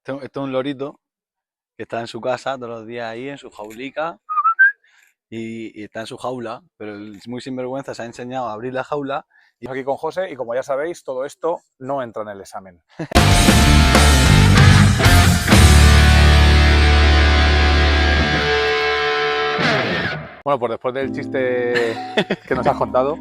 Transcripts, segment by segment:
Esto es un lorito que está en su casa todos los días ahí, en su jaulica, y está en su jaula, pero es muy sinvergüenza, se ha enseñado a abrir la jaula. Y aquí con José, y como ya sabéis, todo esto no entra en el examen. Bueno, pues después del chiste que nos has contado,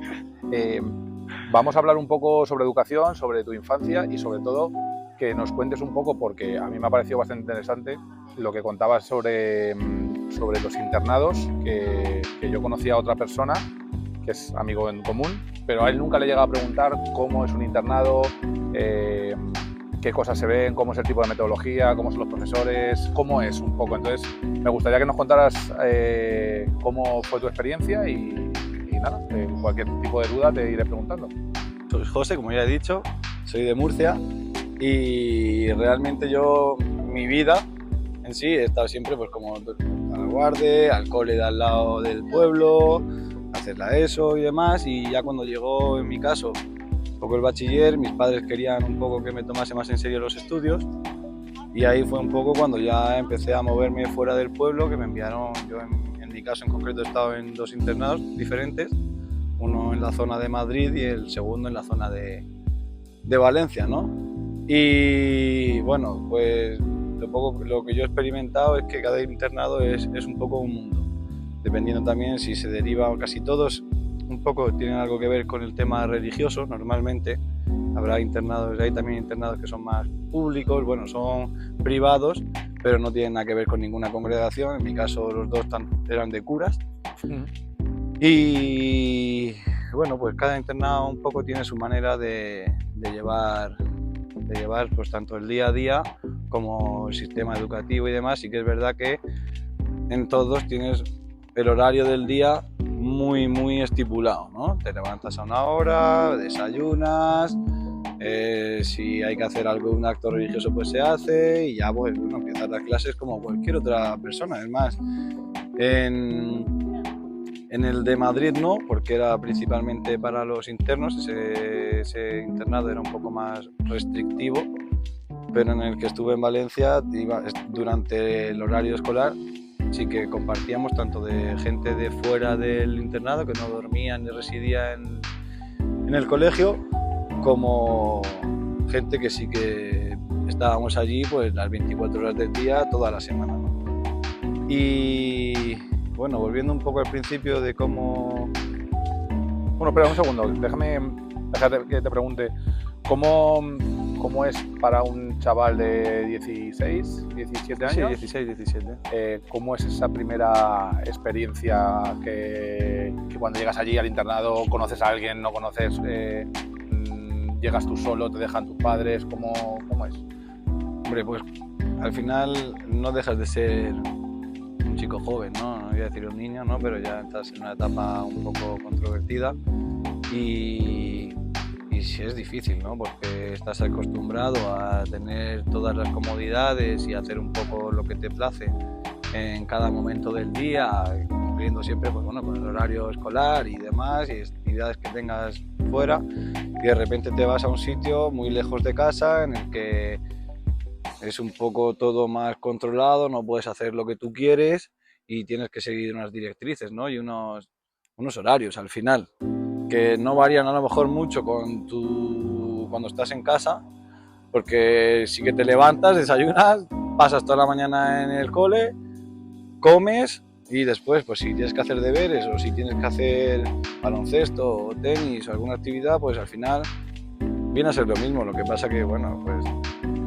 vamos a hablar un poco sobre educación, sobre tu infancia y sobre todo que nos cuentes un poco, porque a mí me ha parecido bastante interesante lo que contabas sobre los internados, que yo conocía a otra persona, que es amigo en común, pero a él nunca le llega a preguntar cómo es un internado, qué cosas se ven, cómo es el tipo de metodología, cómo son los profesores, cómo es un poco. Entonces, me gustaría que nos contaras cómo fue tu experiencia y nada, cualquier tipo de duda te iré preguntando. Soy José, como ya he dicho, soy de Murcia y realmente yo, mi vida en sí, he estado siempre pues como al guarde, al cole de al lado del pueblo, hacer la ESO y demás, y ya cuando llegó en mi caso un poco el bachiller, mis padres querían un poco que me tomase más en serio los estudios y ahí fue un poco cuando ya empecé a moverme fuera del pueblo, que me enviaron, yo en mi caso en concreto he estado en dos internados diferentes, uno en la zona de Madrid y el segundo en la zona de Valencia, ¿no? Y bueno, pues lo que yo he experimentado es que cada internado es un poco un mundo, dependiendo también si se deriva, casi todos un poco tienen algo que ver con el tema religioso, normalmente. Habrá internados, hay también internados que son más públicos, bueno, son privados, pero no tienen nada que ver con ninguna congregación. En mi caso los dos eran de curas. Y bueno, pues cada internado un poco tiene su manera de llevar pues tanto el día a día como el sistema educativo y demás. Sí que es verdad que en todos tienes el horario del día muy estipulado, ¿no? Te levantas a una hora, desayunas, si hay que hacer algo, un acto religioso, pues se hace y ya pues bueno, empiezas las clases como cualquier otra persona. Es más, en el de Madrid no, porque era principalmente para los internos, ese internado era un poco más restrictivo, pero en el que estuve en Valencia, durante el horario escolar, sí que compartíamos tanto de gente de fuera del internado, que no dormía ni residía en el colegio, como gente que sí que estábamos allí pues las 24 horas del día, toda la semana, ¿no? Y bueno, volviendo un poco al principio de cómo... Bueno, espera un segundo, déjame que te pregunte, ¿cómo es para un chaval de 16, 17 años? Sí, 16, 17. ¿Cómo es esa primera experiencia que cuando llegas allí al internado conoces a alguien, no conoces, llegas tú solo, te dejan tus padres? ¿Cómo es? Hombre, pues al final no dejas de ser un chico joven, ¿no? No voy a decir un niño, ¿no? Pero ya estás en una etapa un poco controvertida y sí es difícil, ¿no? Porque estás acostumbrado a tener todas las comodidades y hacer un poco lo que te place en cada momento del día, cumpliendo siempre pues, bueno, con el horario escolar y demás, y actividades que tengas fuera, y de repente te vas a un sitio muy lejos de casa en el que es un poco todo más controlado, no puedes hacer lo que tú quieres y tienes que seguir unas directrices, ¿no? Y unos horarios al final, que no varían a lo mejor mucho cuando estás en casa, porque sí que te levantas, desayunas, pasas toda la mañana en el cole, comes y después, pues si tienes que hacer deberes o si tienes que hacer baloncesto o tenis o alguna actividad, pues al final viene a ser lo mismo. Lo que pasa que, bueno, pues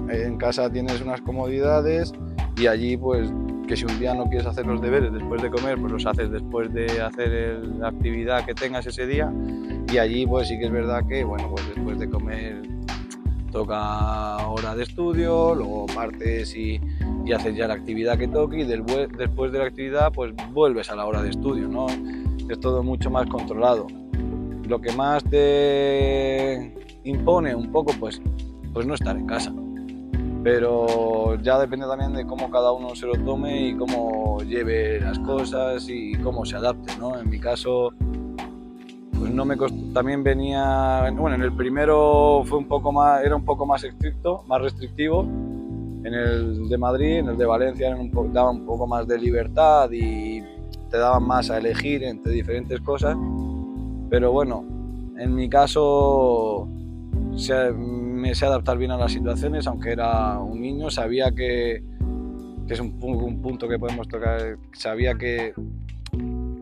en casa tienes unas comodidades y allí, pues, que si un día no quieres hacer los deberes después de comer, pues los haces después de hacer la actividad que tengas ese día. Y allí, pues sí que es verdad que, bueno, pues después de comer toca hora de estudio, luego partes y haces ya la actividad que toque y después de la actividad, pues vuelves a la hora de estudio, ¿no? Es todo mucho más controlado. Lo que más te impone un poco, pues no estar en casa. Pero ya depende también de cómo cada uno se lo tome y cómo lleve las cosas y cómo se adapte, ¿no? En mi caso, pues no me costó, también venía, bueno, en el primero fue era un poco más estricto, más restrictivo, En el de Madrid, en el de Valencia, daban un poco más de libertad y te daban más a elegir entre diferentes cosas. Pero bueno, en mi caso me sé adaptar bien a las situaciones, aunque era un niño, sabía que es un punto que podemos tocar, sabía que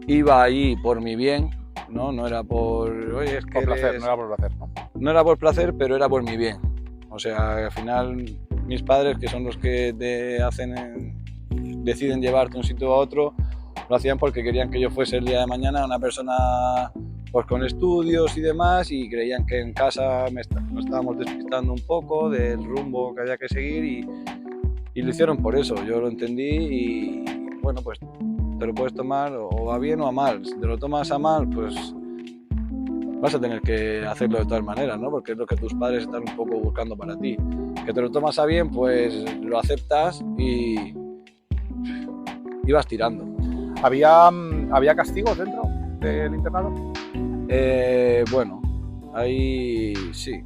iba ahí por mi bien, no era por... Oye, es que por placer, no era por placer, ¿no? No era por placer, pero era por mi bien. O sea, al final mis padres, que son los que deciden llevarte de un sitio a otro, lo hacían porque querían que yo fuese el día de mañana una persona pues con estudios y demás, y creían que en casa nos estábamos despistando un poco del rumbo que había que seguir, y lo hicieron por eso. Yo lo entendí y bueno, pues te lo puedes tomar o a bien o a mal. Si te lo tomas a mal, pues vas a tener que hacerlo de todas maneras, ¿no? Porque es lo que tus padres están un poco buscando para ti. Que te lo tomas a bien, pues lo aceptas y vas tirando. ¿Había castigos dentro del internado? Bueno, ahí sí.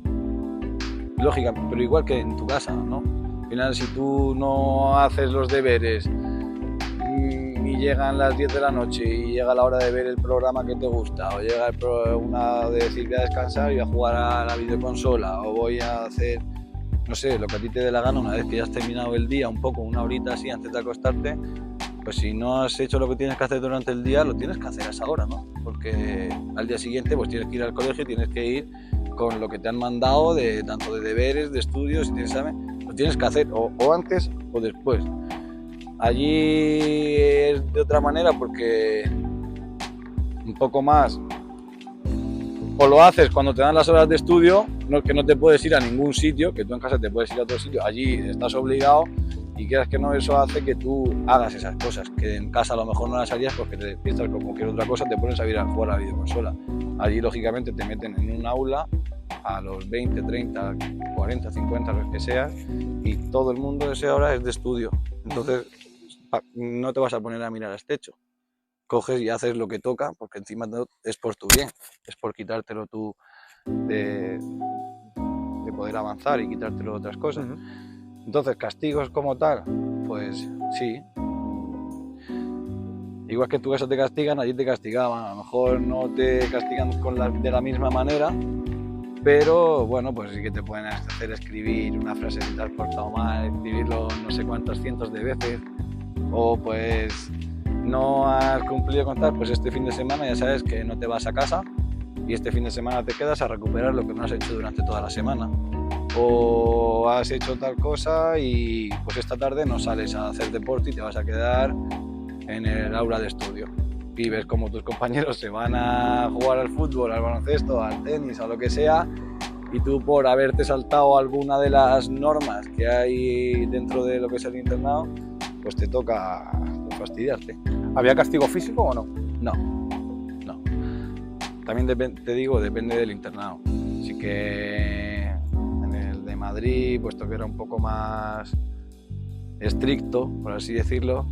Lógica, pero igual que en tu casa, ¿no? Al final, si tú no haces los deberes y llegan las 10 de la noche y llega la hora de ver el programa que te gusta, o llega una de decir voy a descansar y voy a jugar a la videoconsola, o voy a hacer, no sé, lo que a ti te dé la gana, una vez que ya has terminado el día, un poco, una horita así antes de acostarte, pues si no has hecho lo que tienes que hacer durante el día, lo tienes que hacer a esa hora, ¿no? Porque al día siguiente pues tienes que ir al colegio, tienes que ir con lo que te han mandado, tanto de deberes, de estudios, si tienes examen, lo tienes que hacer o antes o después. Allí es de otra manera porque un poco más, o lo haces cuando te dan las horas de estudio, que no te puedes ir a ningún sitio, que tú en casa te puedes ir a otro sitio, allí estás obligado, y quieras que no, eso hace que tú hagas esas cosas, que en casa a lo mejor no las harías porque te piensas con cualquier otra cosa, te pones a ir a jugar a la videoconsola. Allí lógicamente te meten en un aula a los 20, 30, 40, 50, los que seas, y todo el mundo de esa hora es de estudio. Entonces no te vas a poner a mirar al techo. Coges y haces lo que toca, porque encima es por tu bien, es por quitártelo tú de poder avanzar y quitártelo de otras cosas. Entonces, castigos como tal, pues sí. Igual que en tu casa te castigan, allí te castigaban. A lo mejor no te castigan de la misma manera, pero bueno, pues sí que te pueden hacer escribir una frase si te has portado mal, escribirlo no sé cuántos cientos de veces, o pues no has cumplido con tal, pues este fin de semana ya sabes que no te vas a casa y este fin de semana te quedas a recuperar lo que no has hecho durante toda la semana. O has hecho tal cosa y pues esta tarde no sales a hacer deporte y te vas a quedar en el aula de estudio. Y ves como tus compañeros se van a jugar al fútbol, al baloncesto, al tenis, a lo que sea, y tú por haberte saltado alguna de las normas que hay dentro de lo que es el internado, pues te toca fastidiarte. ¿Había castigo físico o no? No. También te digo, depende del internado. Así que en el de Madrid, puesto que era un poco más estricto, por así decirlo,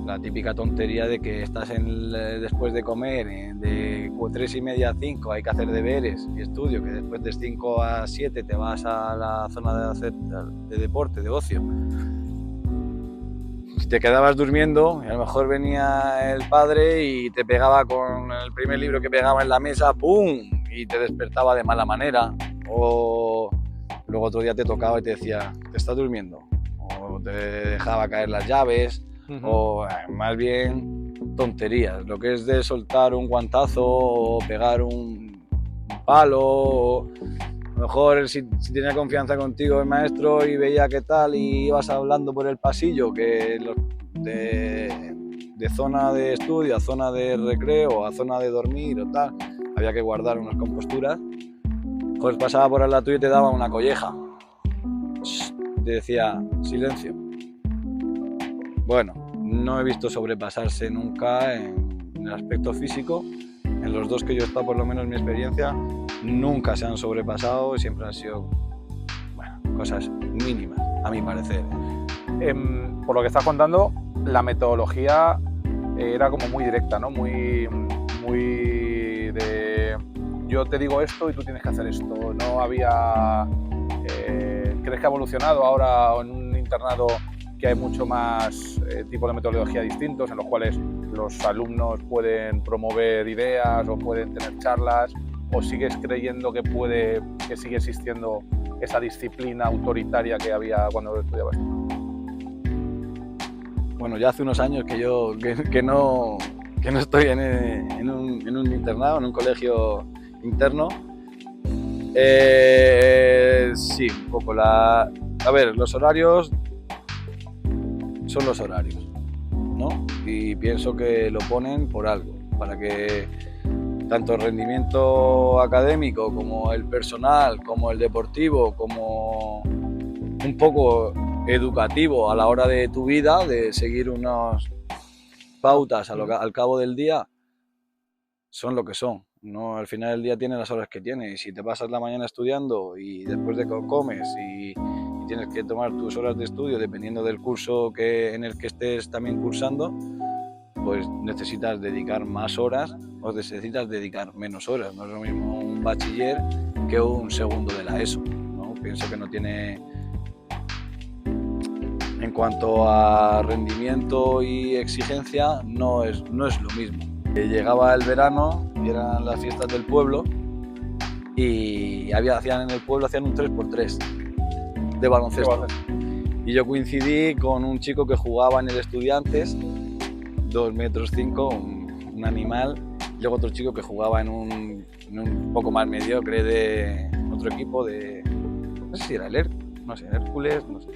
la típica tontería de que estás después de comer, de 3:30 a 5 hay que hacer deberes y estudio, que después de 5 a 7 te vas a la zona de deporte, de ocio. Si te quedabas durmiendo, y a lo mejor venía el padre y te pegaba con el primer libro que pegaba en la mesa, ¡pum!, y te despertaba de mala manera. O luego otro día te tocaba y te decía, ¿te estás durmiendo? O te dejaba caer las llaves. O más bien tonterías, lo que es de soltar un guantazo o pegar un palo, o a lo mejor si tenía confianza contigo el maestro y veía qué tal y ibas hablando por el pasillo, que de zona de estudio a zona de recreo a zona de dormir o tal, había que guardar unas composturas, pues pasaba por al lado tuyo y te daba una colleja, te decía silencio. Bueno, no he visto sobrepasarse nunca en el aspecto físico. En los dos que yo he estado, por lo menos en mi experiencia, nunca se han sobrepasado, siempre han sido cosas mínimas, a mi parecer. Por lo que estás contando, la metodología era como muy directa, ¿no? Muy de yo te digo esto y tú tienes que hacer esto. No había... ¿Crees que ha evolucionado ahora en un un internado que hay mucho más tipo de metodología distintos, en los cuales los alumnos pueden promover ideas o pueden tener charlas, o sigues creyendo que sigue existiendo esa disciplina autoritaria que había cuando estudiabas? Bueno, ya hace unos años que no estoy en un internado, en un colegio interno. Sí, un poco a ver, los horarios son los horarios, ¿no? Y pienso que lo ponen por algo, para que tanto el rendimiento académico como el personal, como el deportivo, como un poco educativo a la hora de tu vida, de seguir unas pautas al cabo del día, son lo que son. No, al final del día tiene las horas que tiene, y si te pasas la mañana estudiando y después de que comes y tienes que tomar tus horas de estudio dependiendo del curso en el que estés también cursando, pues necesitas dedicar más horas o necesitas dedicar menos horas. No es lo mismo un bachiller que un segundo de la ESO, ¿no? Pienso que no tiene... En cuanto a rendimiento y exigencia, no es lo mismo. Llegaba el verano y eran las fiestas del pueblo y hacían en el pueblo un 3x3 de baloncesto. Y yo coincidí con un chico que jugaba en el Estudiantes, 2,5 metros, un animal, y luego otro chico que jugaba en un poco más mediocre de otro equipo de... No sé si era el Hércules, no sé.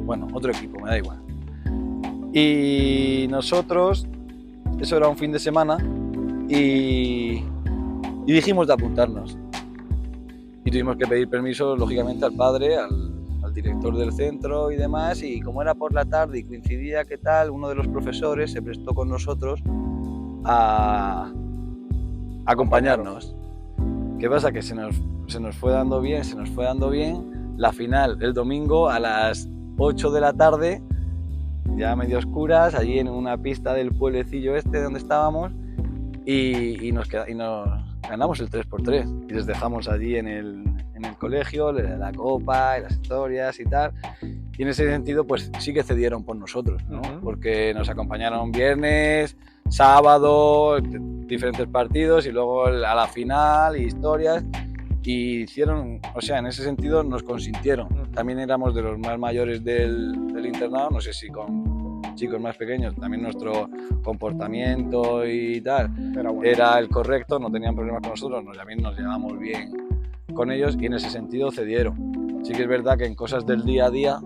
Bueno, otro equipo, me da igual. Y nosotros, eso era un fin de semana, y dijimos de apuntarnos. Y tuvimos que pedir permiso, lógicamente, al padre, al director del centro y demás, y como era por la tarde y coincidía que tal, uno de los profesores se prestó con nosotros a acompañarnos. ¿Qué pasa? Que se nos fue dando bien, la final el domingo a las 8 de la tarde, ya medio oscuras, allí en una pista del pueblecillo donde estábamos, y nos ganamos el 3x3 y les dejamos allí en el colegio, la copa y las historias y tal, y en ese sentido pues sí que cedieron por nosotros, ¿no? Porque nos acompañaron viernes, sábado, diferentes partidos, y luego a la final y historias, y hicieron, o sea, en ese sentido nos consintieron. También éramos de los más mayores del internado, no sé si con chicos más pequeños, también nuestro comportamiento y tal era el correcto, no tenían problemas con nosotros, también nos llevamos bien con ellos, y en ese sentido cedieron. Sí que es verdad que en cosas del día a día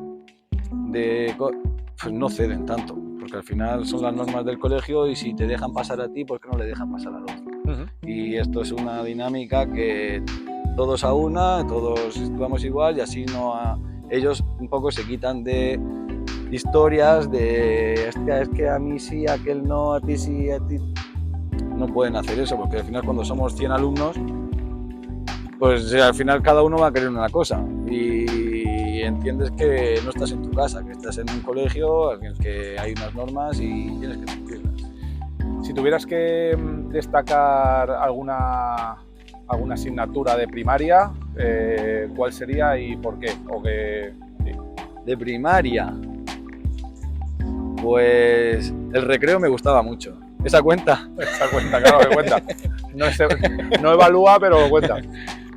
pues no ceden tanto, porque al final son las normas del colegio, y si te dejan pasar a ti, ¿por qué no le dejan pasar al otro? Y esto es una dinámica que todos a una, todos actuamos igual, y así ellos un poco se quitan de historias de es que a mí sí, a aquel no, a ti sí, a ti. No pueden hacer eso, porque al final cuando somos 100 alumnos, pues al final cada uno va a querer una cosa, y entiendes que no estás en tu casa, que estás en un colegio en el que hay unas normas y tienes que cumplirlas. Si tuvieras que destacar alguna asignatura de primaria, ¿cuál sería y por qué? Sí. De primaria, pues el recreo me gustaba mucho. ¿Esa cuenta? Esa cuenta, claro que cuenta. No evalúa, pero cuenta.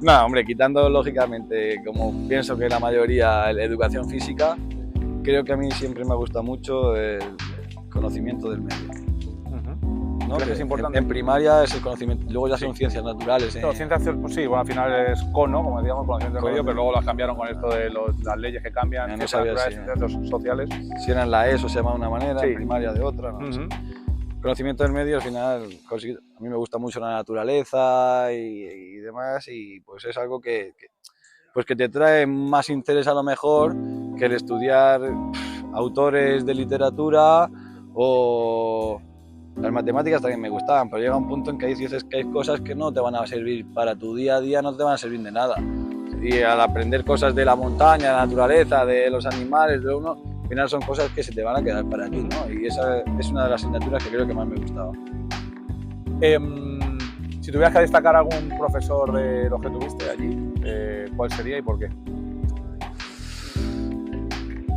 No, hombre, quitando lógicamente, como pienso que la mayoría, la educación física, creo que a mí siempre me ha gustado mucho el conocimiento del medio. ¿No? ¿Crees que es importante? En primaria es el conocimiento, luego ya son ciencias naturales. No, ciencias, pues sí, bueno, al final es CONO, como decíamos, conocimiento del medio, pero luego las cambiaron con esto de las leyes que cambian, no ciencias sabía naturales, ciencias sociales. Si era en la ESO se llama de una manera, en primaria de otra, no sé. Conocimiento del medio, al final, a mí me gusta mucho la naturaleza y demás, y pues es algo que te trae más interés a lo mejor que el estudiar autores de literatura, o las matemáticas también me gustaban, pero llega un punto en que dices que hay cosas que no te van a servir para tu día a día, no te van a servir de nada. Y al aprender cosas de la montaña, de la naturaleza, de los animales, de uno, al final son cosas que se te van a quedar para ti, ¿no? Y esa es una de las asignaturas que creo que más me gustaba. Si tuvieras que destacar algún profesor de los que tuviste allí, ¿cuál sería y por qué?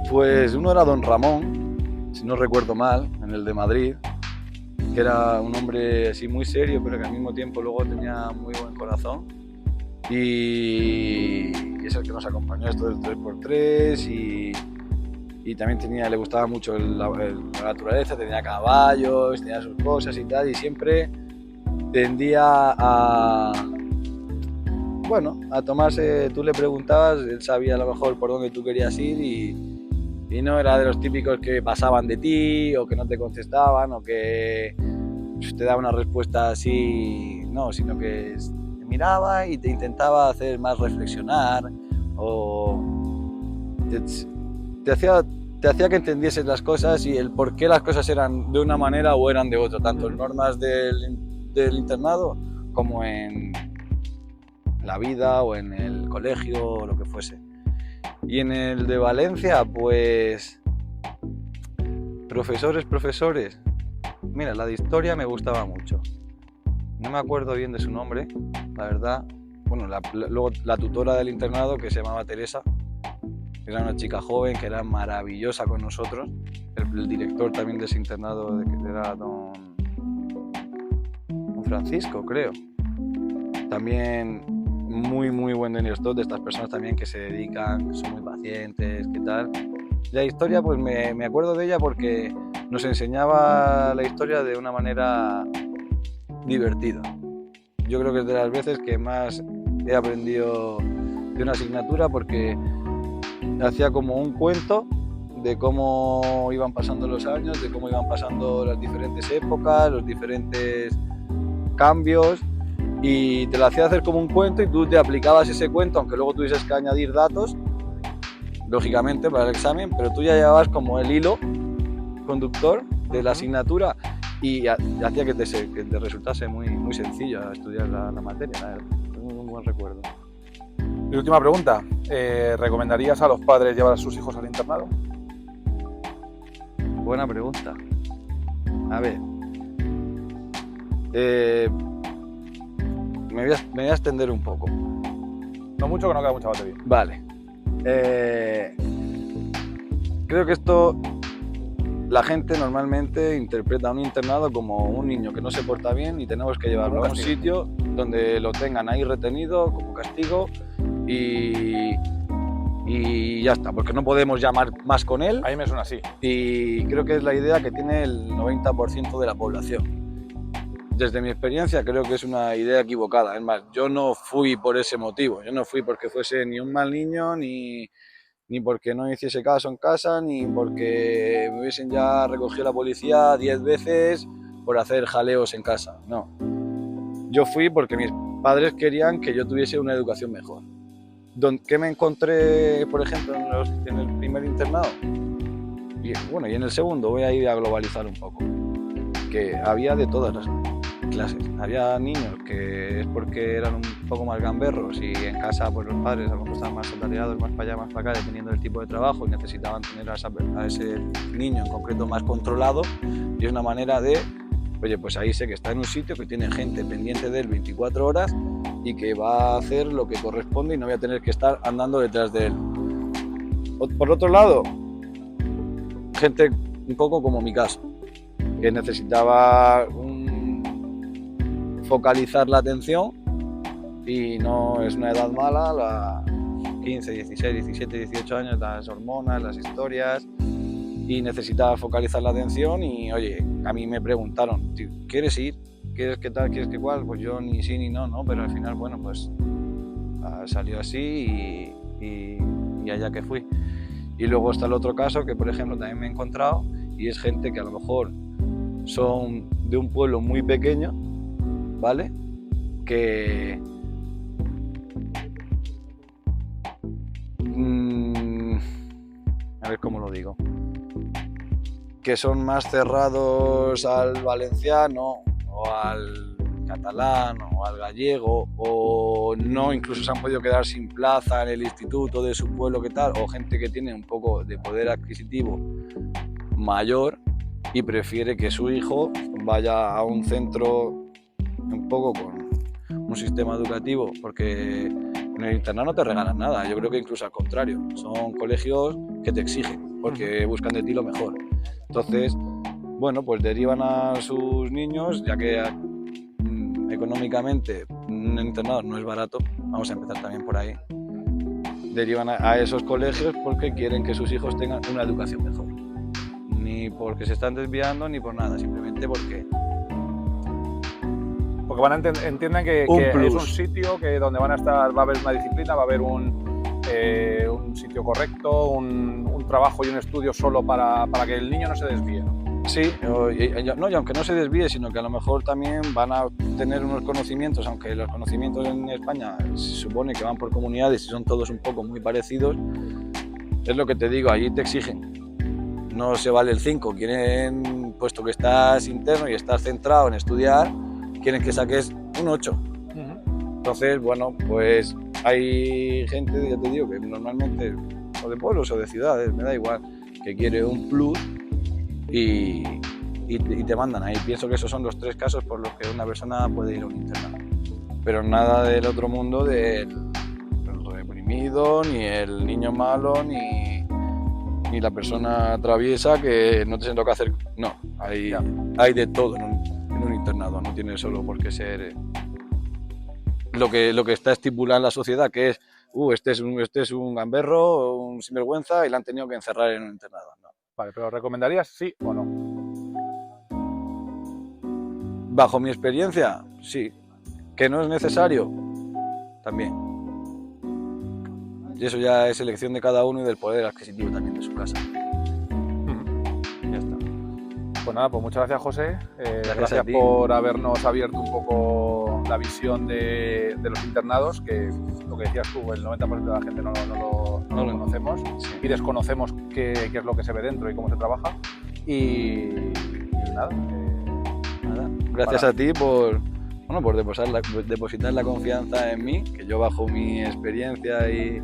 Pues uno era Don Ramón, si no recuerdo mal, en el de Madrid, que era un hombre así muy serio, pero que al mismo tiempo luego tenía muy buen corazón. Y es el que nos acompañó esto del 3x3 y también le gustaba mucho la naturaleza, tenía caballos, tenía sus cosas y tal, y siempre tendía a tomarse, tú le preguntabas, él sabía a lo mejor por dónde tú querías ir y no era de los típicos que pasaban de ti o que no te contestaban o que te daba una respuesta así, no, sino que te miraba y te intentaba hacer más reflexionar o te hacía que entendieses las cosas y el por qué las cosas eran de una manera o eran de otra, tanto en normas del internado como en la vida o en el colegio o lo que fuese. Y en el de Valencia, pues profesores. Mira, la de historia me gustaba mucho. No me acuerdo bien de su nombre, la verdad. Bueno, luego la tutora del internado, que se llamaba Teresa, era una chica joven que era maravillosa con nosotros. El director también de ese internado era don Francisco, creo. También muy buen director, de estas personas también que se dedican, que son muy pacientes, ¿qué tal? La historia, pues me acuerdo de ella porque nos enseñaba la historia de una manera divertida. Yo creo que es de las veces que más he aprendido de una asignatura porque hacía como un cuento de cómo iban pasando los años, de cómo iban pasando las diferentes épocas, los diferentes cambios, y te lo hacía hacer como un cuento y tú te aplicabas ese cuento, aunque luego tuvieses que añadir datos, lógicamente, para el examen, pero tú ya llevabas como el hilo conductor de la asignatura y hacía que te resultase muy sencillo estudiar la materia. La verdad. Tengo un buen recuerdo. Y última pregunta, ¿recomendarías a los padres llevar a sus hijos al internado? Buena pregunta. A ver, me voy a extender un poco. No mucho, que no queda mucha batería. Vale. Creo que esto la gente normalmente interpreta a un internado como un niño que no se porta bien y tenemos que llevarlo a un sitio donde lo tengan ahí retenido como castigo y ya está, porque no podemos llamar más con él. A mí me suena así. Y creo que es la idea que tiene el 90% de la población. Desde mi experiencia creo que es una idea equivocada. Es más, yo no fui por ese motivo. Yo no fui porque fuese ni un mal niño, ni porque no hiciese caso en casa, ni porque me hubiesen ya recogido la policía 10 veces por hacer jaleos en casa. No. Yo fui porque mis padres querían que yo tuviese una educación mejor. ¿Qué me encontré, por ejemplo, en el primer internado? Y en el segundo voy a ir a globalizar un poco. Que había de todas las clases. Había niños que es porque eran un poco más gamberros y en casa pues los padres a lo mejor estaban más atareados, más para allá, más para acá, dependiendo del tipo de trabajo y necesitaban tener a ese niño en concreto más controlado y es una manera de, oye, pues ahí sé que está en un sitio que tiene gente pendiente de él 24 horas y que va a hacer lo que corresponde y no voy a tener que estar andando detrás de él. Por otro lado, gente un poco como mi caso, que necesitaba focalizar la atención y no es una edad mala, la 15, 16, 17, 18 años, las hormonas, las historias, y necesitaba focalizar la atención y oye, a mí me preguntaron, ¿quieres ir? ¿Quieres que tal? ¿Quieres que cual? Pues yo ni sí ni no, pero al final, bueno, pues salió así y allá que fui. Y luego está el otro caso que, por ejemplo, también me he encontrado y es gente que a lo mejor son de un pueblo muy pequeño, ¿vale? Que a ver cómo lo digo, que son más cerrados al valenciano o al catalán o al gallego, o no, incluso se han podido quedar sin plaza en el instituto de su pueblo, que tal, o gente que tiene un poco de poder adquisitivo mayor y prefiere que su hijo vaya a un centro un poco con un sistema educativo, porque en el internado no te regalan nada. Yo creo que incluso al contrario, son colegios que te exigen, porque buscan de ti lo mejor. Entonces, bueno, pues derivan a sus niños, ya que económicamente un internado no es barato, vamos a empezar también por ahí, derivan a esos colegios porque quieren que sus hijos tengan una educación mejor. Ni porque se están desviando ni por nada, simplemente porque van a entienden que es un sitio donde van a estar, va a haber una disciplina, va a haber un sitio correcto, un trabajo y un estudio solo para que el niño no se desvíe, ¿no? Sí, y aunque no se desvíe, sino que a lo mejor también van a tener unos conocimientos, aunque los conocimientos en España se supone que van por comunidades y son todos un poco muy parecidos, es lo que te digo, allí te exigen. No se vale el 5, quieren, puesto que estás interno y estás centrado en estudiar, quieren que saques un 8. Entonces, bueno, pues hay gente, ya te digo, que normalmente, o de pueblos o de ciudades, me da igual, que quiere un plus y te mandan ahí. Pienso que esos son los 3 casos por los que una persona puede ir a un internado. Pero nada del otro mundo del reprimido, ni el niño malo, ni la persona traviesa que no tiene lo que hacer. No, hay de todo en un internado, no tiene solo por qué ser lo que está estipulado en la sociedad, que es este es un gamberro, un sinvergüenza y le han tenido que encerrar en un internado. No. Vale, pero ¿recomendarías sí o no? Bajo mi experiencia, sí. ¿Que no es necesario? También. Y eso ya es elección de cada uno y del poder adquisitivo también de su casa. Ya está. Pues nada, pues muchas gracias, José. Gracias por habernos abierto un poco la visión de los internados, que lo que decías tú, el 90% de la gente no lo conocemos, sí. Y desconocemos qué es lo que se ve dentro y cómo se trabaja. Y nada. Gracias a ti por depositar la confianza en mí, que yo bajo mi experiencia y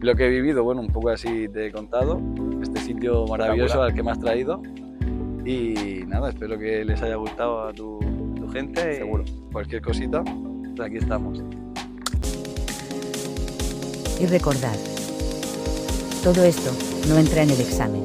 lo que he vivido, bueno, un poco así te he contado, este sitio maravilloso al que me has traído. Y nada, espero que les haya gustado a tu gente. Seguro. Y cualquier cosita, pues aquí estamos. Y recordad, todo esto no entra en el examen.